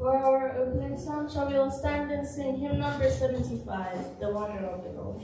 For our opening song, shall we all stand and sing hymn number 75, The Wonder of It All.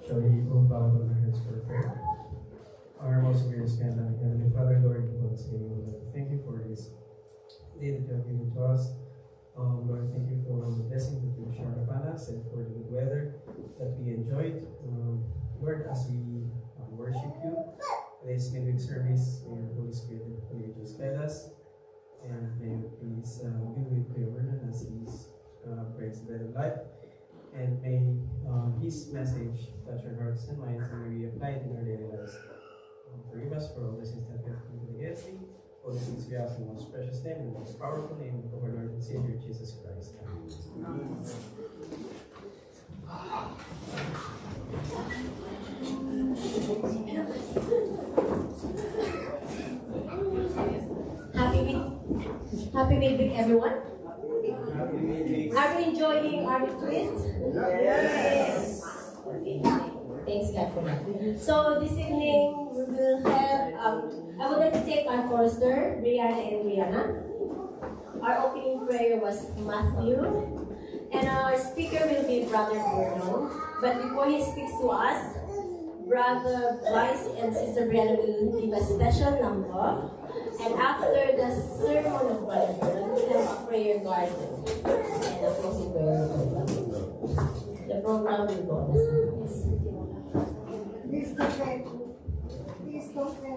Shall we all bow our heads for prayer? Our most glorious and Heavenly Father, Lord, once again, we would like to thank you for this day that you have given to us. Lord, thank you for the blessing that you showered upon us and for the good weather that we enjoyed. Lord, as we worship you, this midweek service, may your Holy Spirit and just guide us, and may you please be with Kuya Vernon as he breaks the bread of life. And may his message touch our hearts and minds, and may we apply it in our daily lives. Forgive us for all the sins that we have committed against thee. All the things we ask in the most precious name and the most powerful name of our Lord and Savior Jesus Christ. Amen. Happy midweek, everyone. Are we enjoying our retreat? Yes. Okay. Thanks God for that. So this evening we will have, I would like to take our chorister, Brianna and Brianna. Our opening prayer was Matthew. And our speaker will be Brother Gordon. But before he speaks to us, Brother Bryce and Sister Brianna will give a special number. And after the sermon of Brother Gordon, we will have a prayer garden. And a closing prayer. The program will go on as Please don't pray. Please don't pray.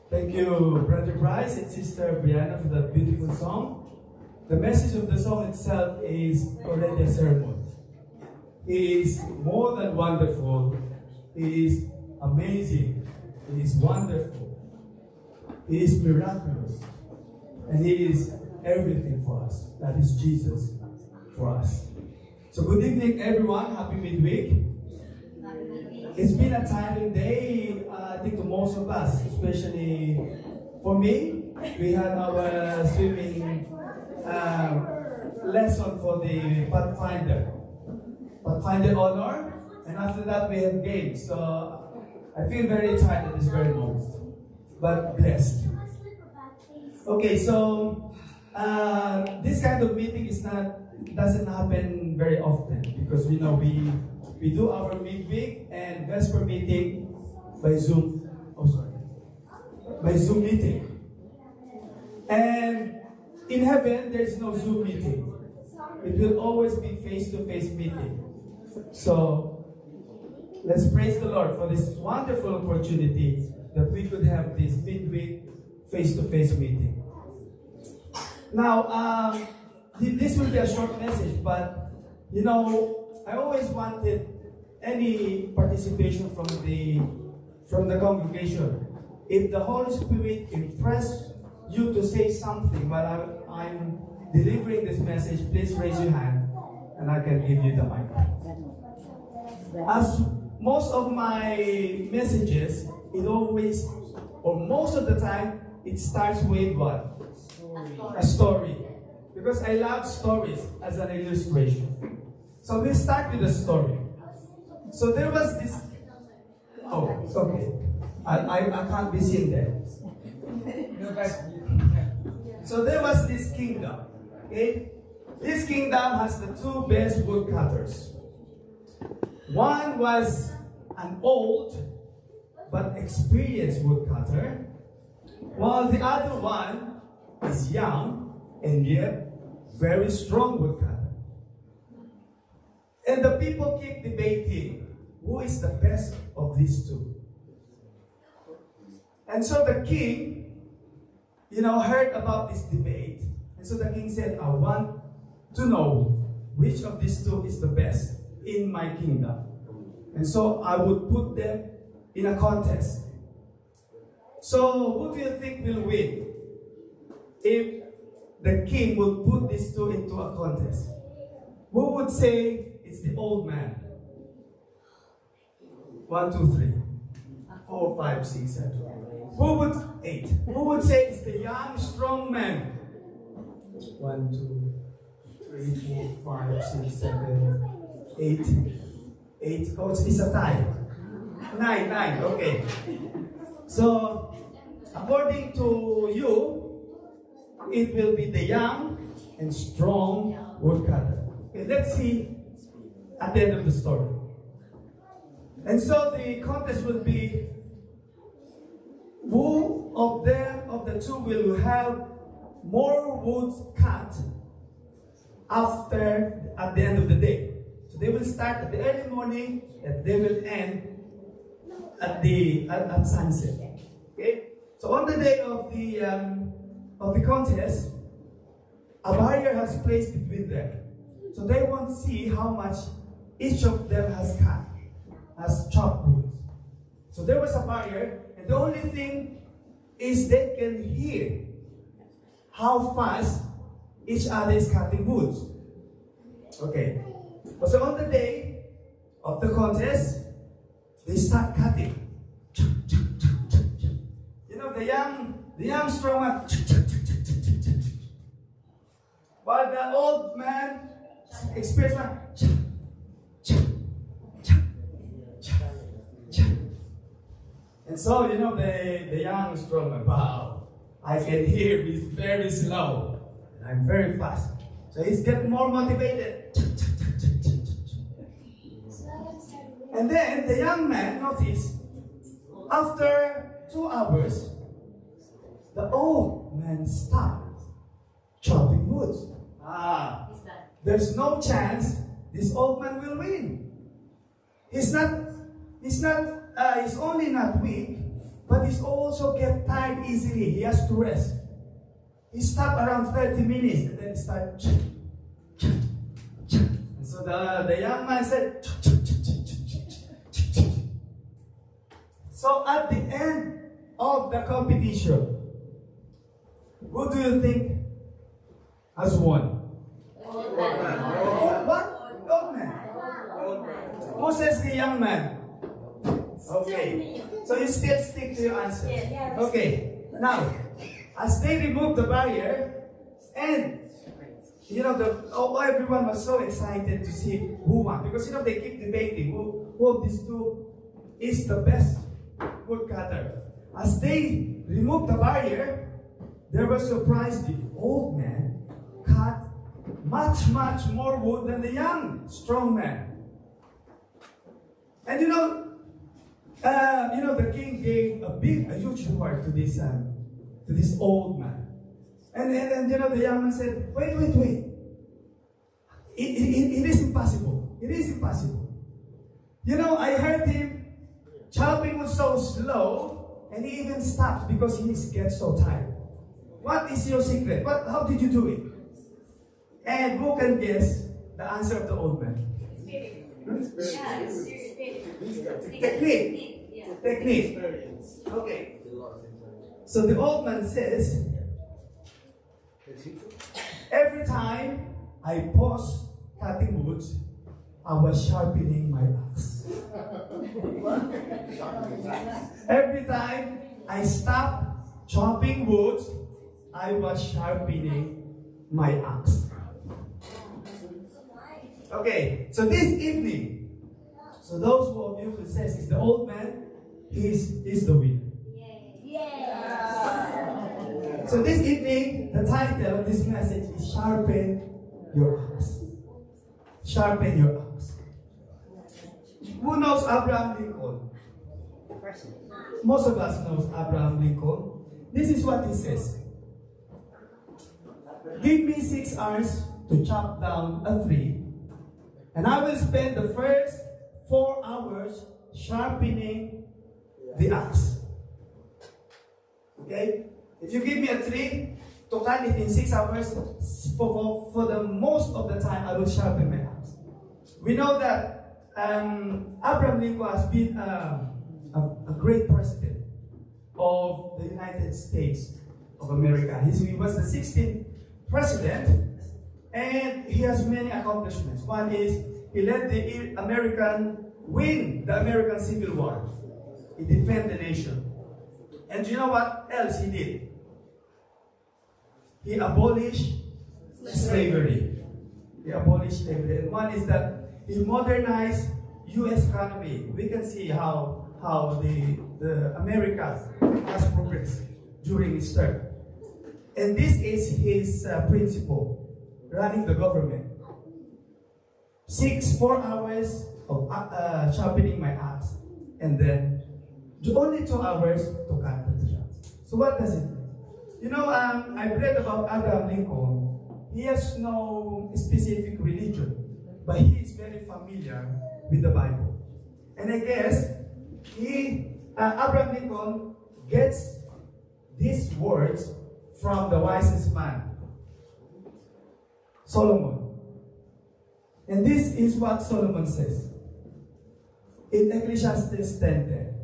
Thank you, Brother Bryce and Sister Brianna, for that beautiful song. The message of the song itself is already a sermon. It is more than wonderful. It is amazing. It is wonderful. It is miraculous. And it is everything for us. That is Jesus for us. So good evening, everyone. Happy midweek. It's been a tiring day, I think, to most of us, especially for me. We had our swimming lesson for the Pathfinder. final honor, and after that we have games. So I feel very tired at this very moment, but blessed. Okay, so this kind of meeting doesn't happen very often because we do our midweek and Vesper meeting by Zoom. By Zoom meeting. And in heaven, there's no Zoom meeting. It will always be face-to-face meeting. So let's praise the Lord for this wonderful opportunity that we could have this midweek face-to-face meeting. Now, this will be a short message, but I always wanted any participation from the congregation. If the Holy Spirit impressed you to say something while I'm delivering this message, please raise your hand and I can give you the mic. As most of my messages, most of the time, it starts with what? A story. Because I love stories as an illustration. So we start with a story. So there was this... Oh, it's okay. I can't be seen there. So there was this kingdom. Okay? This kingdom has the two best woodcutters. One was an old but experienced woodcutter, while the other one is young and yet very strong woodcutter. And the people keep debating who is the best of these two. And so the king, heard about this debate. And so the king said, I want to know which of these two is the best in my kingdom. And so I would put them in a contest. So who do you think will win if the king would put these two into a contest? Who would say it's the old man? 1, 2, 3, 4, 5, 6, 7. 8. Who would say it's the young, strong man? 1, 2, 3, 4, 5, 6, 7, 8. 8. Oh, it's a tie. 9. Okay. So, according to you, it will be the young and strong woodcutter. Okay, let's see at the end of the story. And so the contest will be who of the two will have more wood cut at the end of the day. So they will start at the early morning and they will end at sunset. Okay? So on the day of the contest, a barrier has placed between them. So they won't see how much each of them has chopped wood. So there was a barrier, and the only thing is they can hear how fast each other is cutting wood. Okay. So on the day of the contest, they start cutting. The young strong one. While the old man, experienced one. And so, the young strong man, wow, I can hear he's very slow. And I'm very fast. So he's getting more motivated. And then the young man noticed, after 2 hours, the old man stopped chopping wood. There's no chance this old man will win. He's only not weak, but he's also get tired easily. He has to rest. He stopped around 30 minutes and then start. And so the young man said. So at the end of the competition, who do you think has won? Old man. What? Old man. Who says the young man? Okay. So you still stick to your answer. Okay. Now, as they remove the barrier and everyone was so excited to see who won, because they keep debating who of these two is the best woodcutter. As they removed the barrier, they were surprised the old man cut much more wood than the young strong man. And the king gave a huge reward to this old man. And the young man said, wait. It is impossible. It is impossible. I heard him chopping was so slow, and he even stopped because he gets so tired. What is your secret? How did you do it? And who can guess the answer of the old man? Technique. Okay. So the old man says, every time I pause cutting wood, I was sharpening my axe. Every time I stopped chopping wood, I was sharpening my axe. Okay, so this evening, so those of you who says is the old man, he's the winner. So this evening, the title of this message is Sharpen Your Axe. Sharpen your axe. Who knows Abraham Lincoln? Most of us knows Abraham Lincoln. This is what he says. Give me 6 hours to chop down a tree, and I will spend the first 4 hours sharpening the axe. Okay? If you give me a tree to cut it in 6 hours, for the most of the time I will sharpen my axe. We know that Abraham Lincoln has been a great president of the United States of America. He was the 16th president, and he has many accomplishments. One is he led the win the American Civil War. He defended the nation. And do you know what else he did? He abolished slavery. He abolished slavery. And one is that he modernized U.S. economy. We can see how the America has progressed during his term. And this is his principle, running the government. 4 hours of sharpening my axe, and then only 2 hours to cut the tree. So what does it mean? I read about Abraham Lincoln. He has no specific religion, but he is very familiar with the Bible. And I guess Abraham Lincoln gets these words from the wisest man, Solomon. And this is what Solomon says in Ecclesiastes 10:10.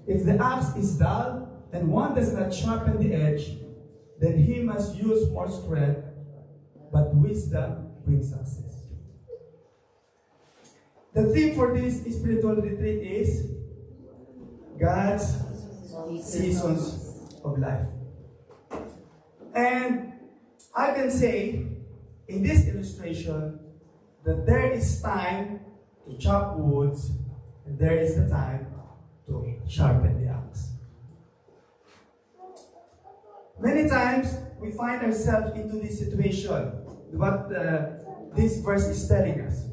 If the axe is dull and one does not sharpen the edge, then he must use more strength, but wisdom brings success. The theme for this spiritual retreat is God's seasons of life. And I can say in this illustration that there is time to chop wood, and there is the time to sharpen the axe. Many times we find ourselves into this situation, what this verse is telling us.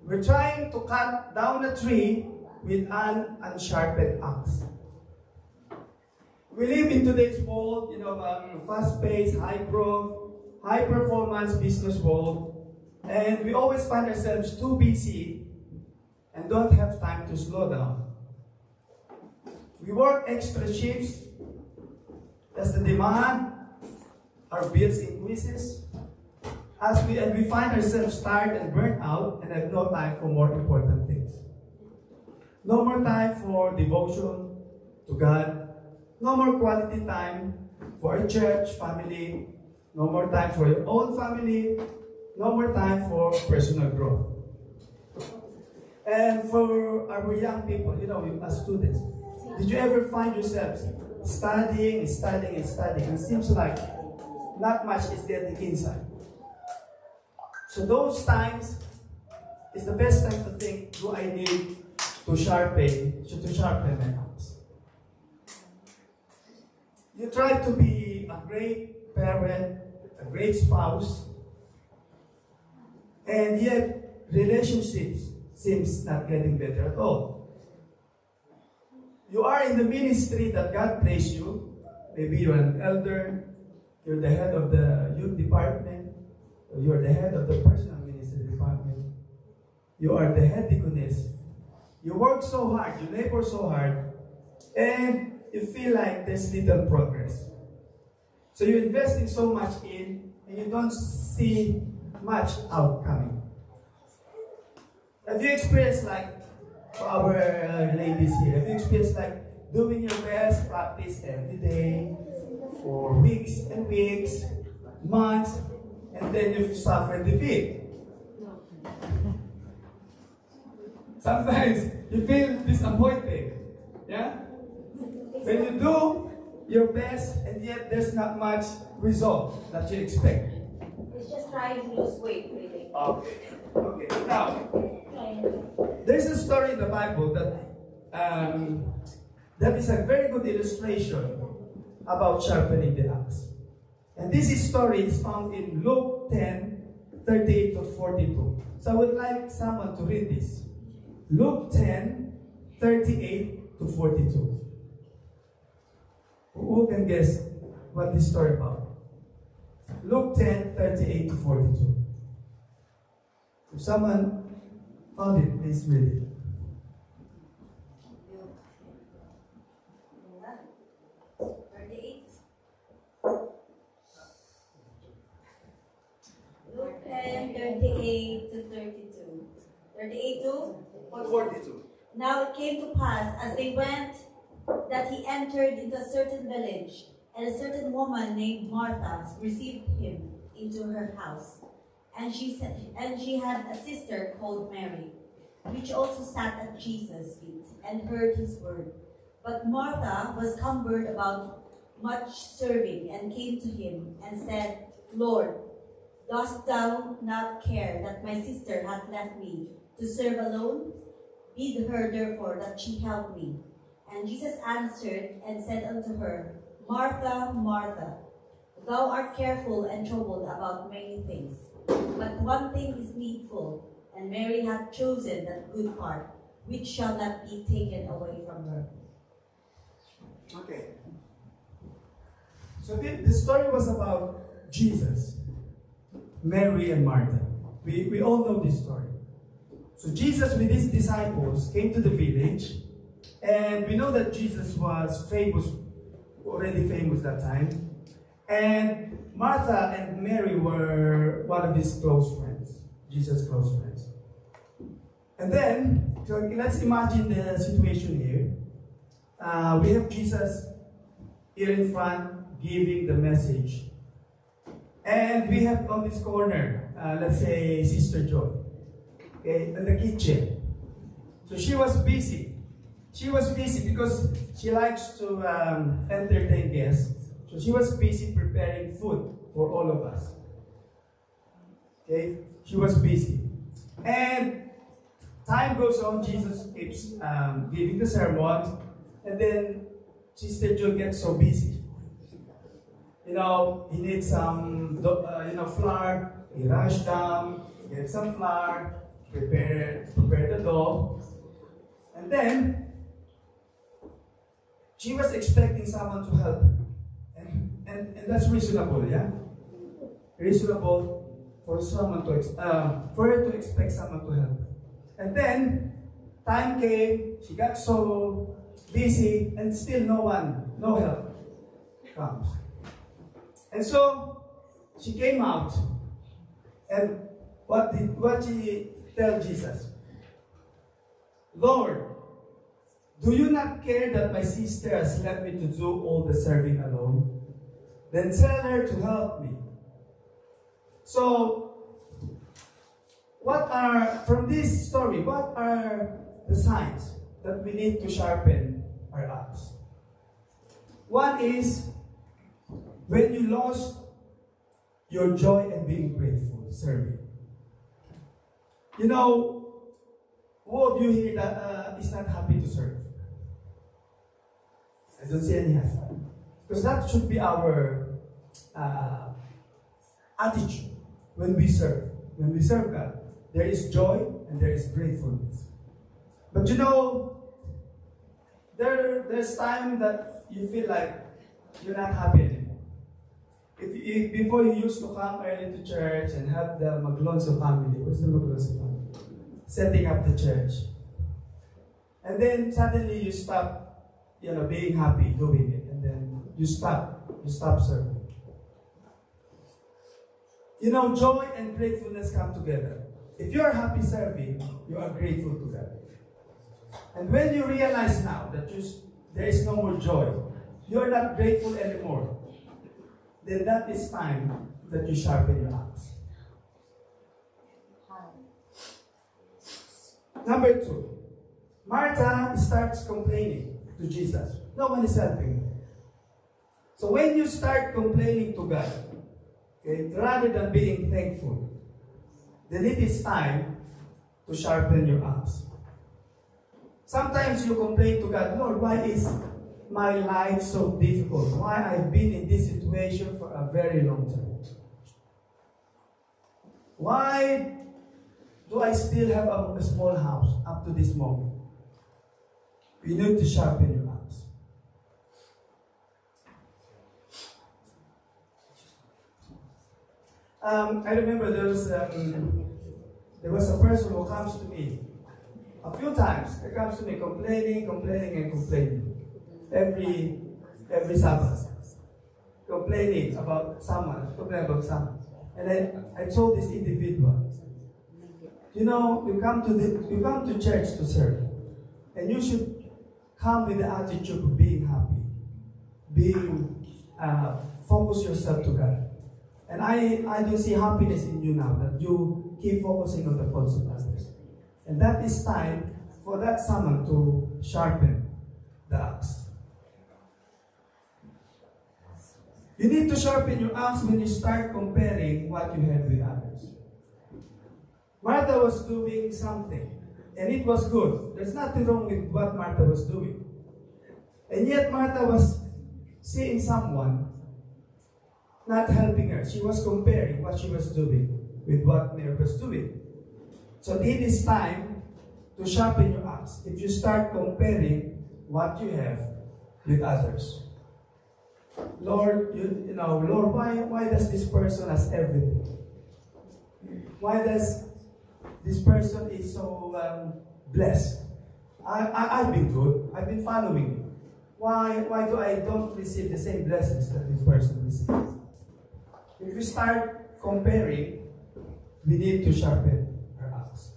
We're trying to cut down a tree with an unsharpened axe. We live in today's world, fast-paced, high-growth, high-performance business world, and we always find ourselves too busy and don't have time to slow down. We work extra shifts as the demand, our bills increases, and we find ourselves tired and burnt out and have no time for more important things. No more time for devotion to God. No more quality time for our church, family. No more time for your own family. No more time for personal growth. And for our young people, as students, did you ever find yourselves studying, and seems like not much is getting inside? So those times is the best time to think, do I need to sharpen my axe? You try to be a great parent, a great spouse, and yet relationships seems not getting better at all. You are in the ministry that God placed you. Maybe you're an elder, you're the head of the youth department, or you're the head of the personal ministry department. You are the head deaconess. You work so hard, you labor so hard, and you feel like there's little progress. So you're investing so much in, and you don't see much outcoming. Have you experienced, like, for our ladies here, have you experienced like doing your best practice every day for weeks and weeks, months, and then you suffer defeat? Sometimes you feel disappointed. Yeah? When you do your best and yet there's not much result that you expect. It's just trying to lose weight, really. Okay. Now, there's a story in the Bible that is a very good illustration about sharpening the axe. And this story is found in Luke 10:38 to 42. So I would like someone to read this. Luke 10:38 to 42. Who can guess what this story about? Luke 10:38 to 42. If someone found it, please read it. Luke 10:38 to 32. 38 to 42. Now it came to pass, as they went, that he entered into a certain village, and a certain woman named Martha received him into her house. And she had a sister called Mary, which also sat at Jesus' feet and heard his word. But Martha was cumbered about much serving, and came to him and said, Lord, dost thou not care that my sister hath left me to serve alone? Bid her therefore that she help me. And Jesus answered and said unto her, Martha, Martha, thou art careful and troubled about many things, but one thing is needful, and Mary hath chosen that good part, which shall not be taken away from her. Okay. So the story was about Jesus, Mary, and Martha. We all know this story. So Jesus with his disciples came to the village, and we know that Jesus was already famous that time. And Martha and Mary were one of his close friends, Jesus' close friends. And then, so let's imagine the situation here. We have Jesus here in front giving the message. And we have on this corner, let's say Sister Joy, okay, in the kitchen. So she was busy. She was busy because she likes to entertain guests. So she was busy preparing food for all of us. Okay, she was busy. And time goes on, Jesus keeps giving the sermon, and then Sister Joy gets so busy. He needs some, flour. He rushed down, get some flour, prepare the dough, and then she was expecting someone to help her, and that's reasonable, yeah. Reasonable for someone to for her to expect someone to help her. And then time came, she got so busy, and still no help comes. And so she came out, and what she tell Jesus? Lord, do you not care that my sister has left me to do all the serving alone? Then tell her to help me. So, from this story, what are the signs that we need to sharpen our axe? One is when you lost your joy and being grateful, serving. You know, who of you here that is not happy to serve? I don't see any hands. Because that should be our attitude when we serve. When we serve God, there is joy and there is gratefulness. But you know, there's time that you feel like you're not happy anymore. If before you used to come early to church and have the Maglonso family, what's the Maglonso family? Setting up the church. And then suddenly you stop, being happy doing it. And then you stop serving. You know, joy and gratefulness come together. If you are happy serving, you are grateful to God. And when you realize now that there is no more joy, you are not grateful anymore, then that is time that you sharpen your axe. Number 2, Martha starts complaining to Jesus. No one is helping her. So when you start complaining to God, okay, rather than being thankful, then it is time to sharpen your axe. Sometimes you complain to God, Lord, why is my life so difficult? Why I've been in this situation for a very long time? Why do I still have a small house up to this moment? You need to sharpen your axe. I remember there was a person who comes to me a few times. He comes to me complaining. Every Sabbath. Complaining about someone. And I told this individual, you know, you come to church to serve. And you should come with the attitude of being happy. Focus yourself to God. And I don't see happiness in you now, that you keep focusing on the faults of others. And that is time for that someone to sharpen the axe. You need to sharpen your axe when you start comparing what you have with others. Martha was doing something, and it was good. There's nothing wrong with what Martha was doing. And yet Martha was seeing someone not helping her. She was comparing what she was doing with what Mary was doing. So it is time to sharpen your axe. If you start comparing what you have with others. Lord, Lord, why does this person has everything? Why does this person is so blessed? I've been good. I've been following you. Why do I don't receive the same blessings that this person receives? If we start comparing, we need to sharpen our axe.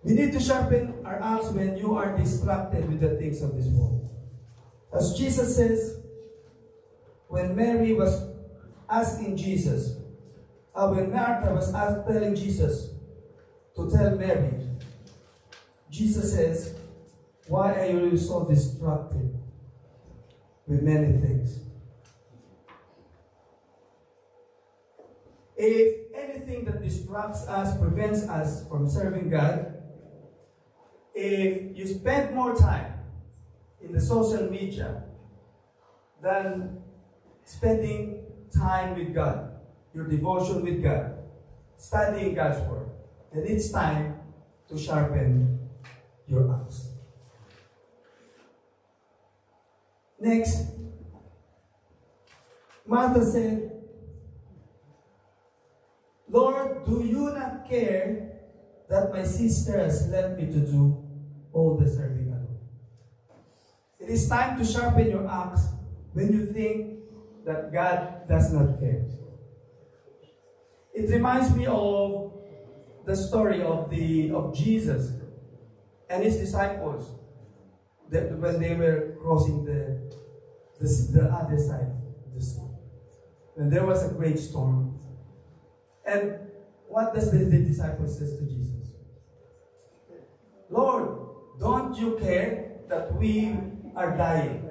We need to sharpen our axe when you are distracted with the things of this world. As Jesus says, when Mary was asking Jesus, when Martha was telling Jesus to tell Mary, Jesus says, why are you so distracted with many things? If anything that distracts us, prevents us from serving God, if you spend more time in the social media than spending time with God, your devotion with God, studying God's Word, then it's time to sharpen your axe. Next, Martha said, Lord, do you not care that my sister has left me to do all the serving alone? It is time to sharpen your axe when you think that God does not care. It reminds me of the story of Jesus and his disciples when they were crossing the other side of the sea. When there was a great storm. And what does the disciples say to Jesus? Lord, don't you care that we are dying?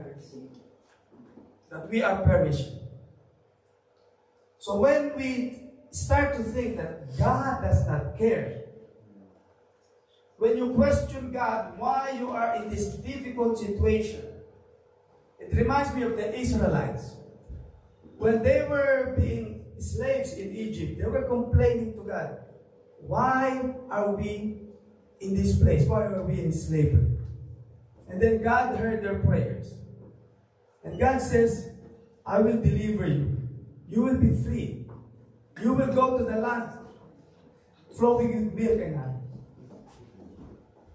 That we are perishing? So when we start to think that God does not care, when you question God why you are in this difficult situation, it reminds me of the Israelites. When they were being slaves in Egypt, they were complaining to God, why are we in this place? Why are we in slavery? And then God heard their prayers. And God says, I will deliver you. You will be free. You will go to the land flowing with milk and honey.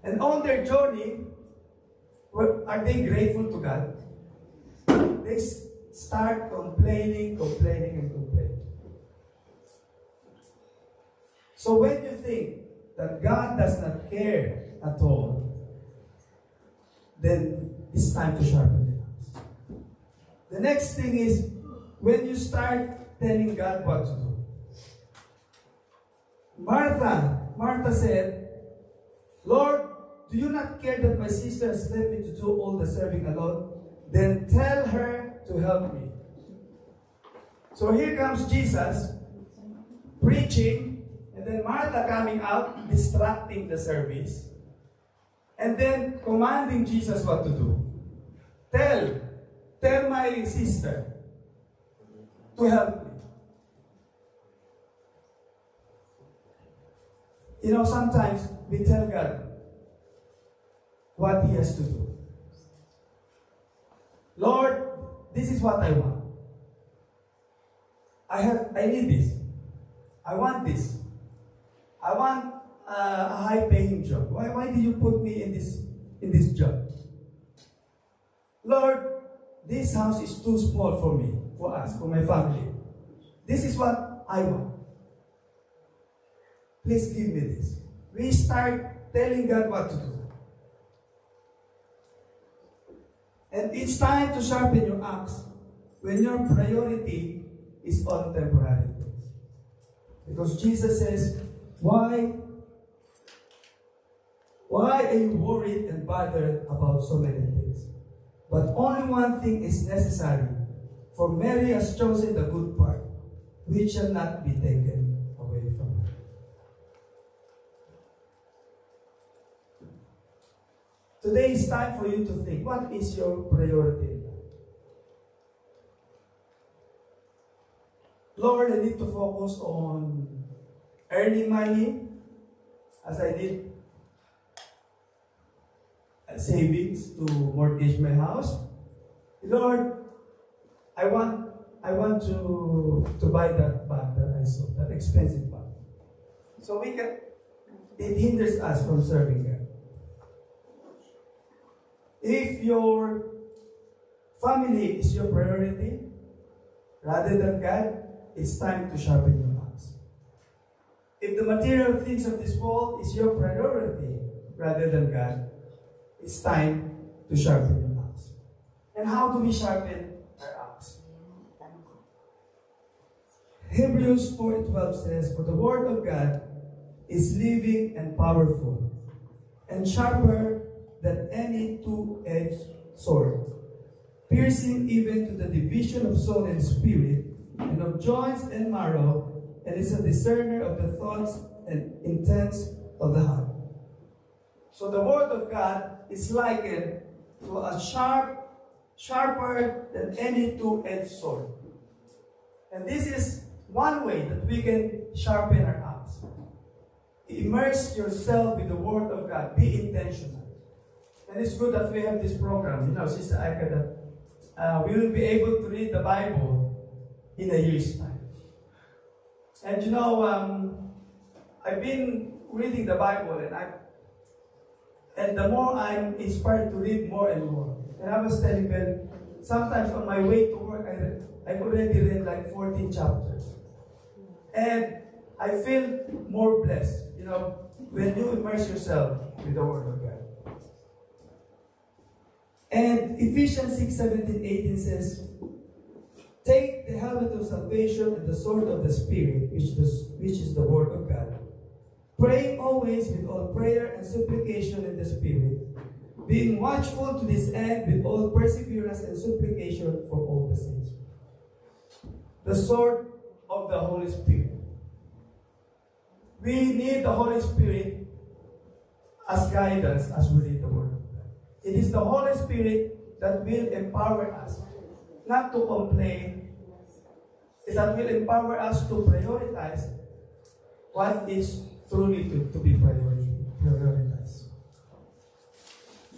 And on their journey, are they grateful to God? They start complaining. So when you think that God does not care at all, then it's time to sharpen the axe. The next thing is when you start telling God what to do. Martha said, Lord, do you not care that my sister has left me to do all the serving alone? Then tell her to help me. So here comes Jesus preaching, and then Martha coming out, distracting the service, and then commanding Jesus what to do. Tell my sister to help me. You know, sometimes we tell God what He has to do. Lord, this is what I want. I need this. I want this. I want a high-paying job. Why did you put me in this job? Lord, this house is too small for me, for us, for my family. This is what I want. Please give me this. We start telling God what to do. And it's time to sharpen your axe when your priority is on temporary things. Because Jesus says, why are you worried and bothered about so many things? But only one thing is necessary. For Mary has chosen the good part, which shall not be taken away from her. Today is time for you to think, what is your priority? Lord, I need to focus on earning money, as I did savings to mortgage my house. Lord, I want to buy that bag that I saw, that expensive bag. So it hinders us from serving God. If your family is your priority, rather than God, it's time to sharpen your axe. If the material things of this world is your priority, rather than God, it's time to sharpen your axe. And how do we sharpen our axe? Hebrews 4:12 says, for the word of God is living and powerful, and sharper than any two-edged sword, piercing even to the division of soul and spirit, and of joints and marrow, and is a discerner of the thoughts and intents of the heart. So the word of God is likened to a sharper than any two-edged sword. And this is one way that we can sharpen our axe. Immerse yourself with the word of God. Be intentional. And it's good that we have this program, Sister Aika, that we will be able to read the Bible in a year's time. And I've been reading the Bible, and the more I'm inspired to read more and more. And I was telling Ben, sometimes on my way to work, I've already read like 14 chapters. And I feel more blessed, when you immerse yourself with the Word of God. And Ephesians 6:17-18 says, take the helmet of salvation and the sword of the Spirit, which is the Word of God, praying always with all prayer and supplication in the Spirit, being watchful to this end with all perseverance and supplication for all the saints. The sword of the Holy Spirit. We need the Holy Spirit as guidance as we read the Word of God. It is the Holy Spirit that will empower us not to complain, that will empower us to prioritize what is truly to be prioritized.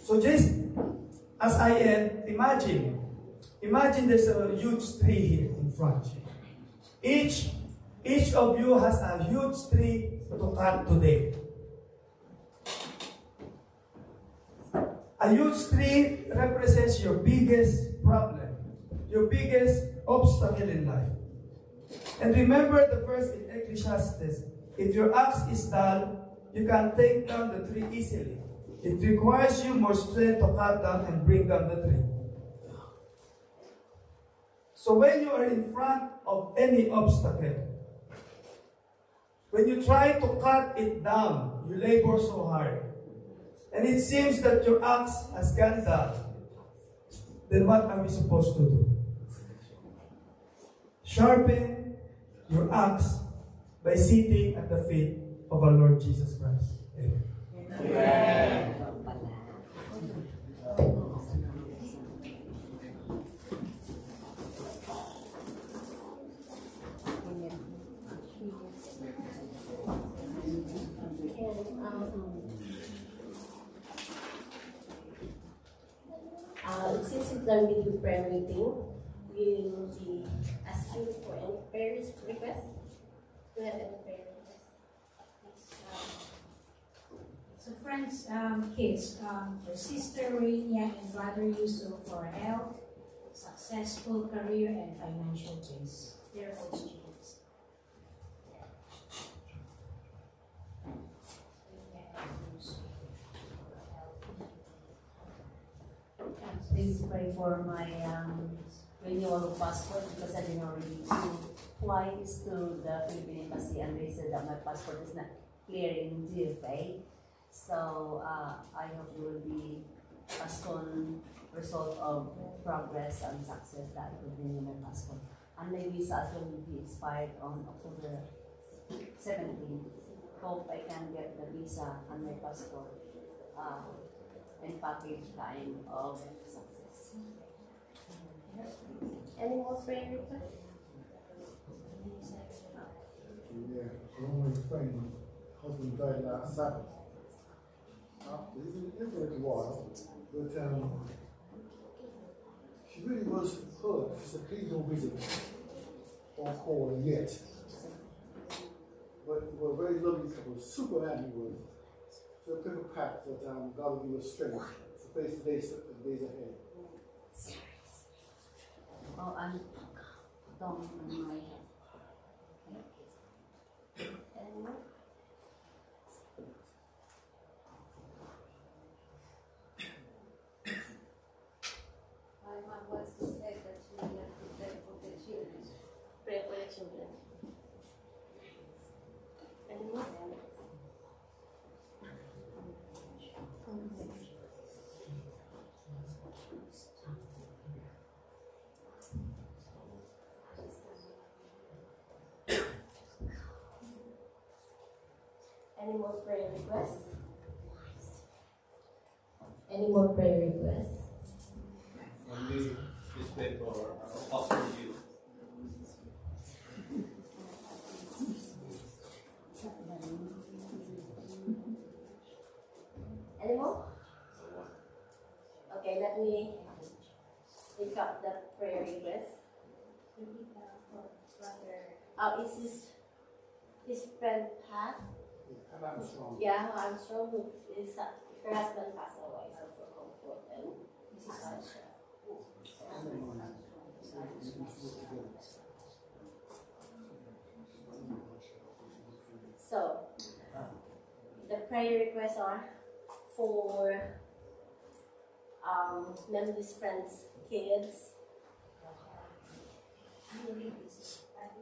So just as I end, imagine there's a huge tree here in front. Each of you has a huge tree to cut today. A huge tree represents your biggest problem, your biggest obstacle in life. And remember the verse in Ecclesiastes, if your axe is dull, you can take down the tree easily. It requires you more strength to cut down and bring down the tree. So when you are in front of any obstacle, when you try to cut it down, you labor so hard, and it seems that your axe has gone down, then what are we supposed to do? Sharpen your axe by sitting at the feet of our Lord Jesus Christ. Amen. Amen. Since it's done with the prayer meeting, we will be asking for any prayer requests. Do you have any prayer requests? So friends, kids, for Sister Rainia and Brother Yusuf for health, successful career, and financial peace. They're all students. Please pray for my renewal of passport because I've been already twice to the Philippine Embassy and they said that my passport is not clear in GFA. So I hope it will be a soon result of progress and success that I could renew my passport. And my visa will be expired on October 17th. Hope I can get the visa and my passport in package time of success. Any more prayer requests? Yeah, one of my friends' husband died last Sabbath. It's been a while, but she really was hurt. She said, please don't visit or call yet. But it was very lovely couple, super happy was. So a paper pack that God will give us strength to face the days ahead. Oh, and don't my head. Anyone? My mom wants to say that we have to pray for the children. Pray for the children. Anyone? Any more prayer requests? Any more prayer requests? Only this paper after you. Any more? Okay, let me pick up the prayer request. Is his friend Pat? Armstrong. Yeah, Armstrong, who is her husband passed away, so for comfort and so the prayer requests are for Melody's friends' kids.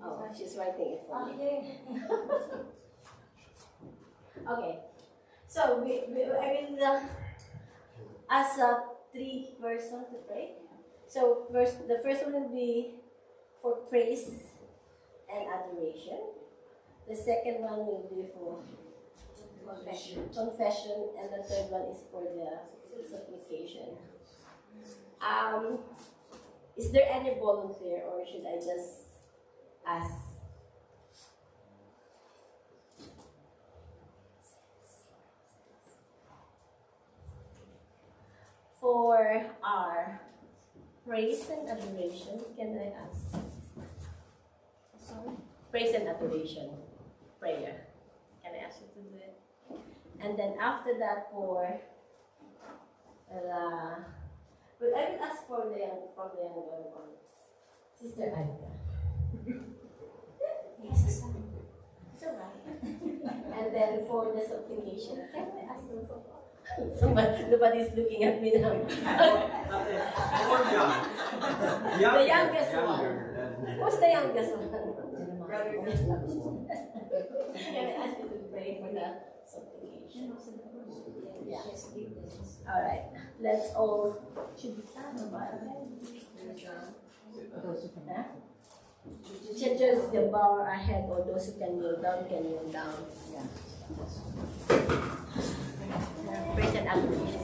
Oh, she's writing it for me. Okay, so we will ask three persons to pray. So the first one will be for praise and adoration. The second one will be for confession, and the third one is for the supplication. Is there any volunteer, or should I just ask? For our praise and adoration, can I ask? Sorry? Praise and adoration prayer. Can I ask you to do it? And then after that, for well, I will ask for the younger one, Sister Aida. Yes, it's alright. And then for the supplication, can I ask them? Nobody's looking at me now. The youngest one. Who's the youngest one? Can I ask you to pray for the supplication? Yeah. Alright. Let's all. Should we stand or what? Huh? We should just bow our head, or those who can kneel down can kneel down. Yeah. Praise and adoration.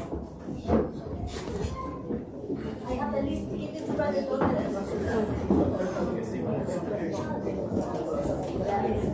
I have the list. Give it to Brother Doctor. That is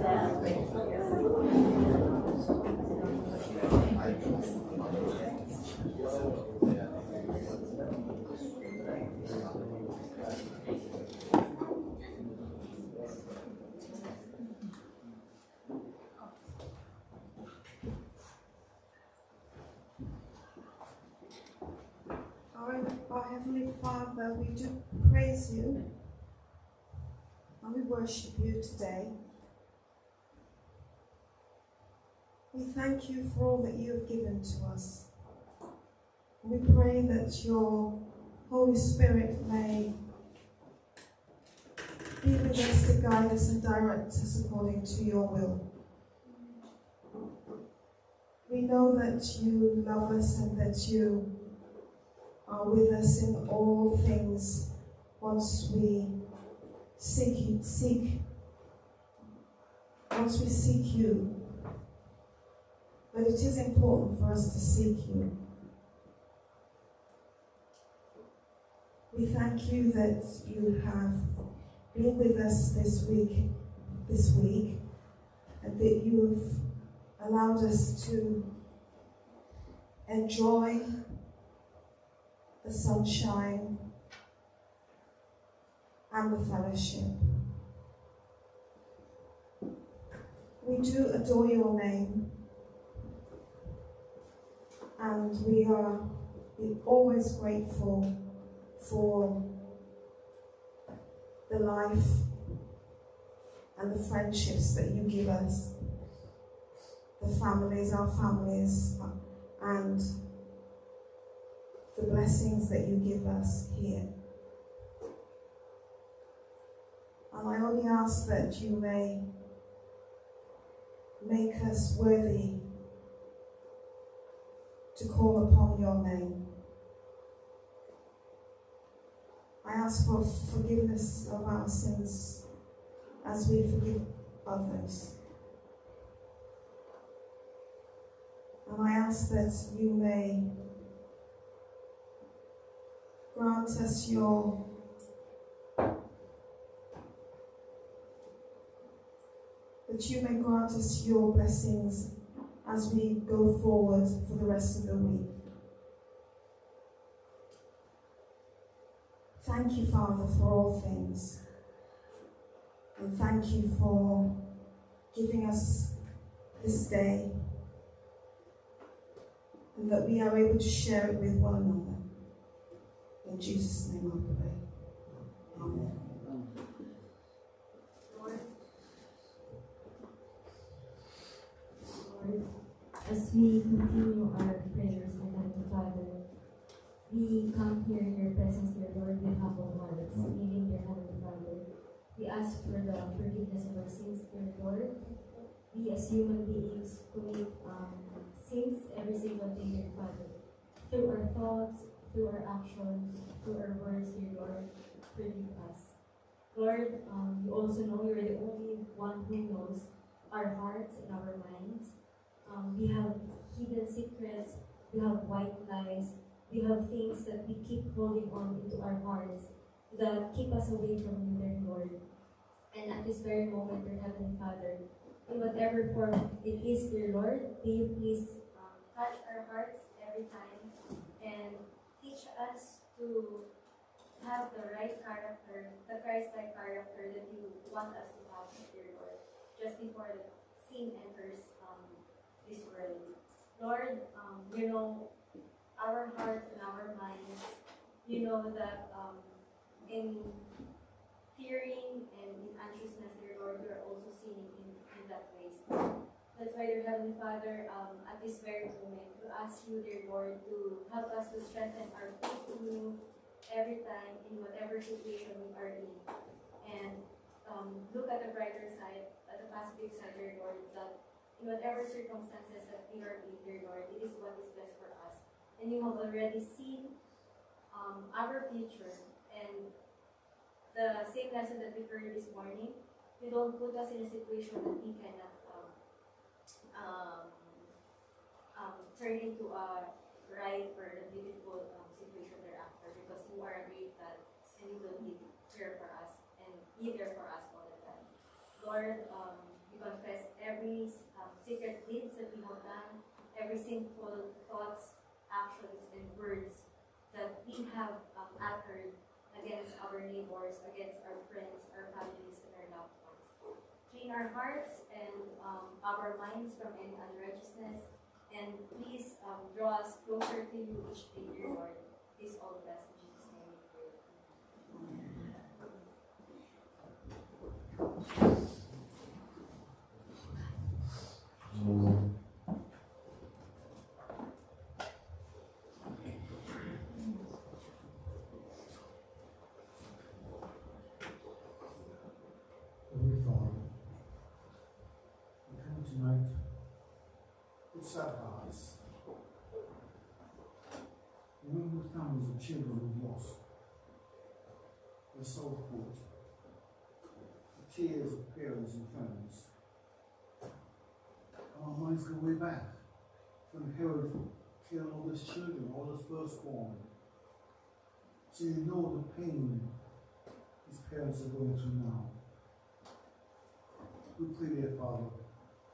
Our Heavenly Father, we do praise you and we worship you today. We thank you for all that you have given to us. We pray that your Holy Spirit may be with us to guide us and direct us according to your will. We know that you love us and that you are with us in all things once we seek you. But it is important for us to seek you. We thank you that you have been with us this week, and that you have allowed us to enjoy the sunshine and the fellowship. We do adore your name, and we are always grateful for the life and the friendships that you give us, our families, and the blessings that you give us here. And I only ask that you may make us worthy to call upon your name. I ask for forgiveness of our sins as we forgive others. And I ask that you may grant us your blessings as we go forward for the rest of the week. Thank you, Father, for all things. And thank you for giving us this day, and that we are able to share it with one another. In Jesus' name I pray. Amen. Lord, as we continue our prayers, Almighty Father, we come here in your presence, dear Lord, with humble hearts, kneeling, dear Heavenly Father. We ask for the forgiveness of our sins, dear Lord. We as human beings commit sins every single day, dear Father. Through our thoughts, through our actions, through our words, dear Lord, forgive us. Lord, you also know you're the only one who knows our hearts and our minds. We have hidden secrets, we have white lies, we have things that we keep holding on into our hearts that keep us away from you, dear Lord. And at this very moment, dear Heavenly Father, in whatever form it is, dear Lord, may you please touch our hearts every time and teach us to have the right character, the Christ-like character that you want us to have, dear Lord, just before the sin enters this world. Lord, you know our hearts and our minds. You know that in fearing and in anxiousness, dear Lord, we are also sinning in that place. That's why, dear Heavenly Father, at this very moment, we ask you, dear Lord, to help us to strengthen our faith in you every time, in whatever situation we are in. And look at the brighter side, at the positive side, dear Lord, that in whatever circumstances that we are in, dear Lord, it is what is best for us. And you have already seen our future. And the same lesson that we heard this morning, you don't put us in a situation that we cannot turn into a right or a beautiful situation thereafter, because you are a great God and you will be there for us and be there for us all the time. Lord, we confess every secret deeds that we have done, every sinful thoughts, actions, and words that we have uttered against our neighbors, against our friends, our families, and our loved ones. Clean our hearts and our minds from any unrighteousness, and please draw us closer to you each day, dear Lord. This all blessed in Jesus' name we pray. Heavenly Father, we come tonight with sad hearts. Remember the families of children who've lost their soul put, the tears of parents and friends. Our minds go way back when Herod killed all his children, all his firstborn. So you know the pain his parents are going through now. We pray, dear Father,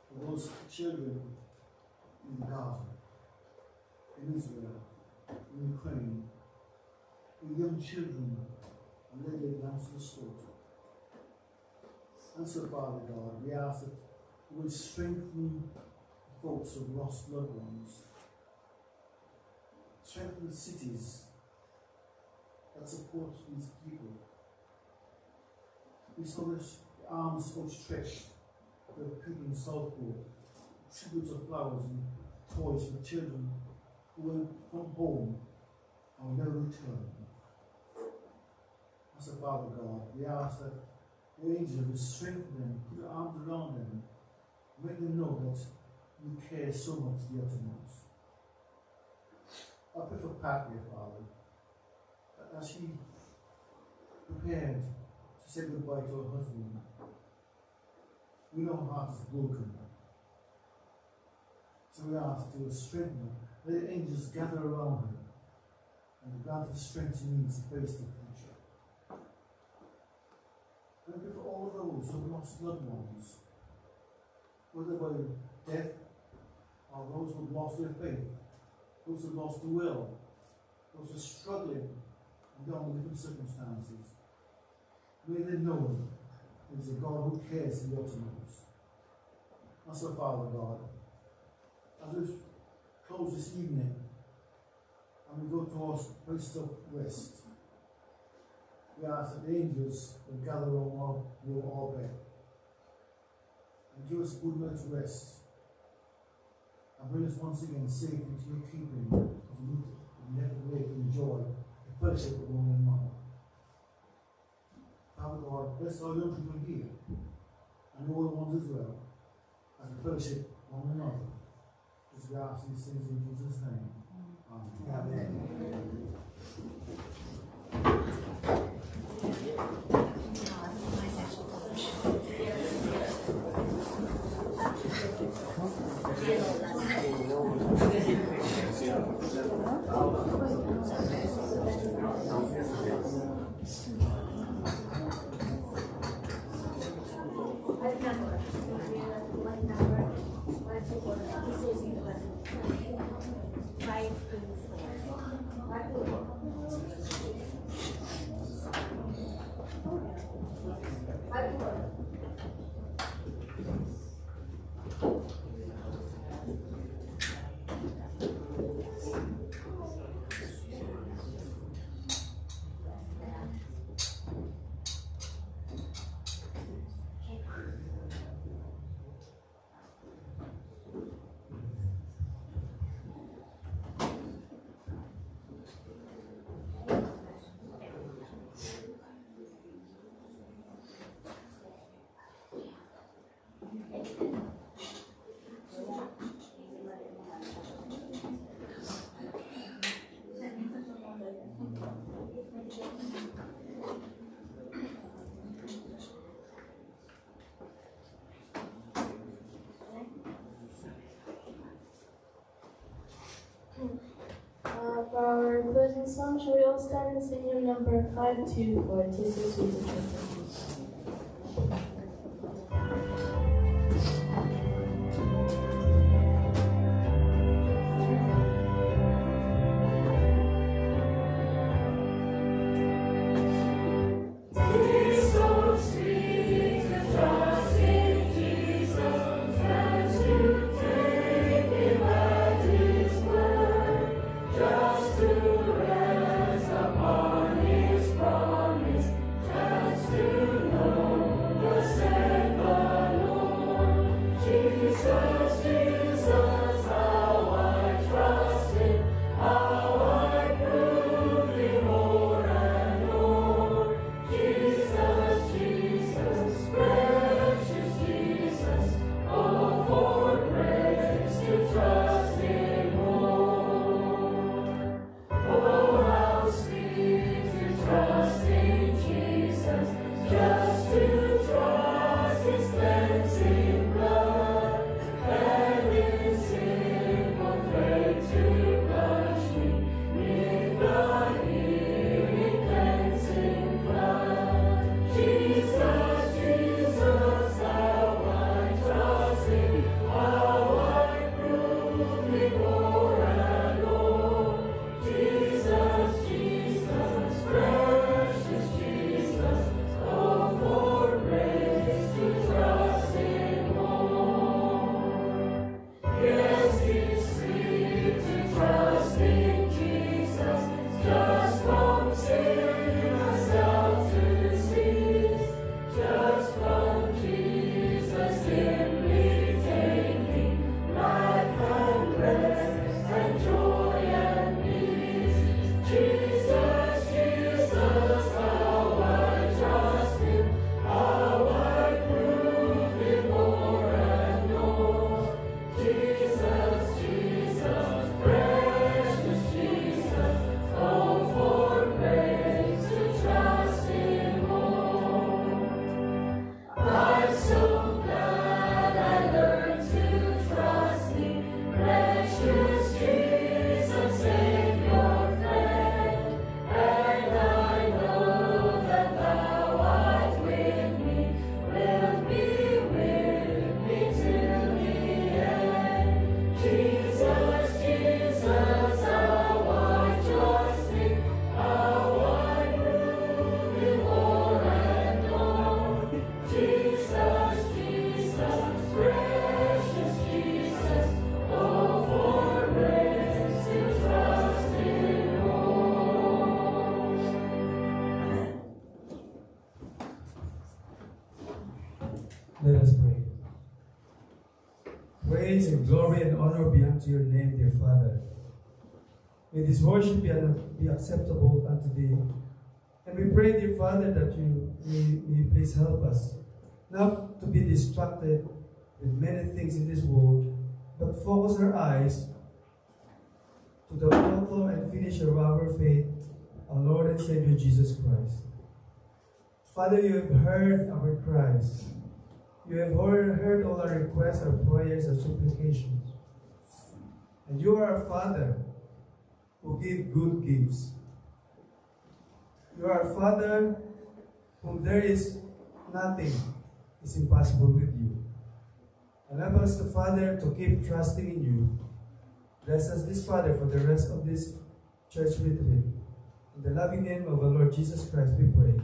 for those children in Gaza, in Israel, in Ukraine, the young children are laid down to the slaughter. And so, Father God, we ask that you will strengthen the folks who have lost loved ones, strengthen the cities that support these people. We saw this arms outstretched to the people in Southport, tributes of flowers and toys for children who went from home and will never return. As a Father God, we ask that the angel will strengthen them, put your arms around them, make them know that you care so much the uttermost. I pray for Pat, dear Father, that as she prepared to say goodbye to her husband, we know her heart is broken. So we ask to strengthen her. Let the angels gather around her and grant the strength she needs to face the future. And I pray for all those who have lost loved ones, whether by death or those who have lost their faith, those who have lost the will, those who are struggling and down in different circumstances. May they know there is a God who cares in the uttermost. And so, Father God, as we close this evening and we go towards places of rest, we ask that the angels will gather around our bed and give us good night's rest and bring us once again safe into your keeping as we never wait to enjoy the fellowship of one another. Father God, bless all young people here and all the ones as well as we fellowship one another. As we ask these things in Jesus' name. Amen. Amen. For our closing song, shall we all stand and sing hymn number 524, "'Tis so sweet to trust in Jesus." Let us pray. Praise and glory and honor be unto your name, dear Father. May this worship be acceptable unto thee. And we pray, dear Father, that you may please help us not to be distracted with many things in this world, but focus our eyes to the author and finisher of our faith, our Lord and Savior Jesus Christ. Father, you have heard our cries. You have heard all our requests, our prayers, our supplications. And you are our Father who gives good gifts. You are our Father whom there is nothing is impossible with you. And help us, the Father, to keep trusting in you. Bless us, this Father, for the rest of this church retreat. In the loving name of our Lord Jesus Christ, we pray.